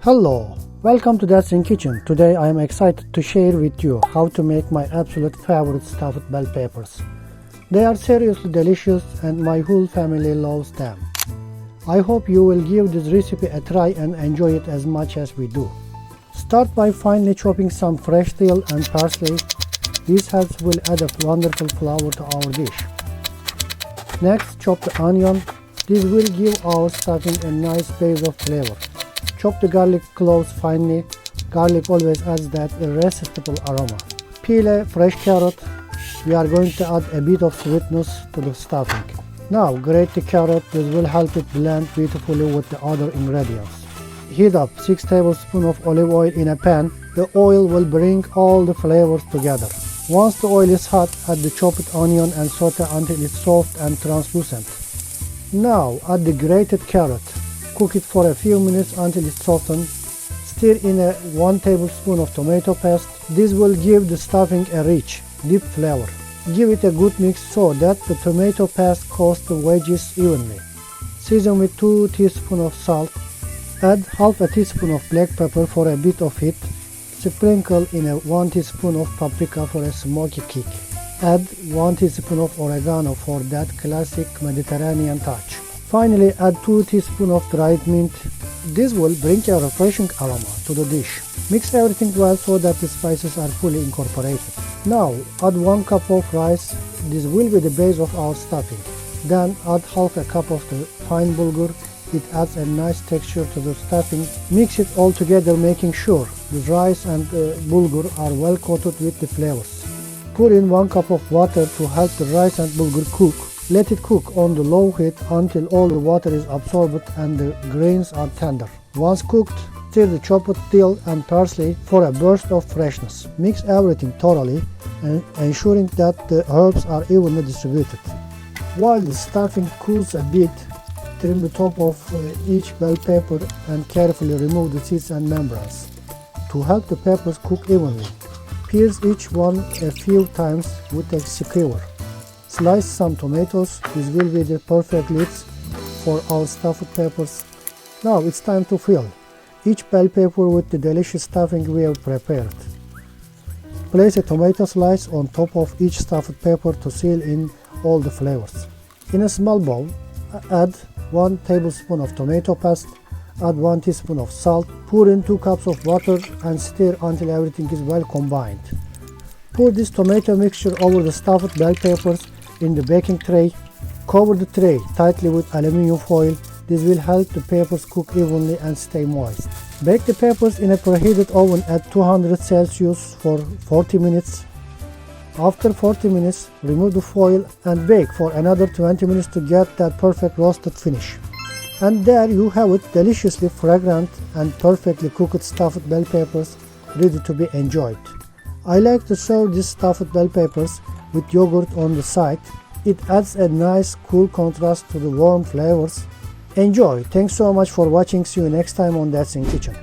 Hello, welcome to That's in Kitchen. Today I am excited to share with you how to make my absolute favorite stuffed bell peppers. They are seriously delicious and my whole family loves them. I hope you will give this recipe a try and enjoy it as much as we do. Start by finely chopping some fresh dill and parsley. These herbs will add a wonderful flavor to our dish. Next, chop the onion. This will give our stuffing a nice base of flavor. Chop the garlic cloves finely. Garlic always adds that irresistible aroma. Peel a fresh carrot. We are going to add a bit of sweetness to the stuffing. Now grate the carrot. This will help it blend beautifully with the other ingredients. Heat up 6 tablespoons of olive oil in a pan. The oil will bring all the flavors together. Once the oil is hot, add the chopped onion and saute until it's soft and translucent. Now add the grated carrot. Cook it for a few minutes until it's softened. Stir in 1 tablespoon of tomato paste. This will give the stuffing a rich, deep flavor. Give it a good mix so that the tomato paste coats the veggies evenly. Season with 2 teaspoons of salt. Add half a teaspoon of black pepper for a bit of heat. Sprinkle in 1 teaspoon of paprika for a smoky kick. Add 1 teaspoon of oregano for that classic Mediterranean touch. Finally, add 2 teaspoons of dried mint. This will bring a refreshing aroma to the dish. Mix everything well so that the spices are fully incorporated. Now, add 1 cup of rice. This will be the base of our stuffing. Then add half a cup of the fine bulgur. It adds a nice texture to the stuffing. Mix it all together, making sure the rice and bulgur are well coated with the flavors. Pour in 1 cup of water to help the rice and bulgur cook. Let it cook on the low heat until all the water is absorbed and the grains are tender. Once cooked, stir the chopped dill and parsley for a burst of freshness. Mix everything thoroughly, ensuring that the herbs are evenly distributed. While the stuffing cools a bit, trim the top of each bell pepper and carefully remove the seeds and membranes. To help the peppers cook evenly, pierce each one a few times with a skewer. Slice some tomatoes. This will be the perfect lids for our stuffed peppers. Now it's time to fill each bell pepper with the delicious stuffing we have prepared. Place a tomato slice on top of each stuffed pepper to seal in all the flavors. In a small bowl, add 1 tablespoon of tomato paste, add 1 teaspoon of salt, pour in 2 cups of water and stir until everything is well combined. Pour this tomato mixture over the stuffed bell peppers in the baking tray. Cover the tray tightly with aluminum foil. This will help the peppers cook evenly and stay moist. Bake the peppers in a preheated oven at 200 Celsius for 40 minutes. After 40 minutes, remove the foil and bake for another 20 minutes to get that perfect roasted finish. And there you have it, deliciously fragrant and perfectly cooked stuffed bell peppers ready to be enjoyed. I like to serve these stuffed bell peppers with yogurt on the side. It adds a nice cool contrast to the warm flavors. Enjoy! Thanks so much for watching. See you next time on That's in Kitchen.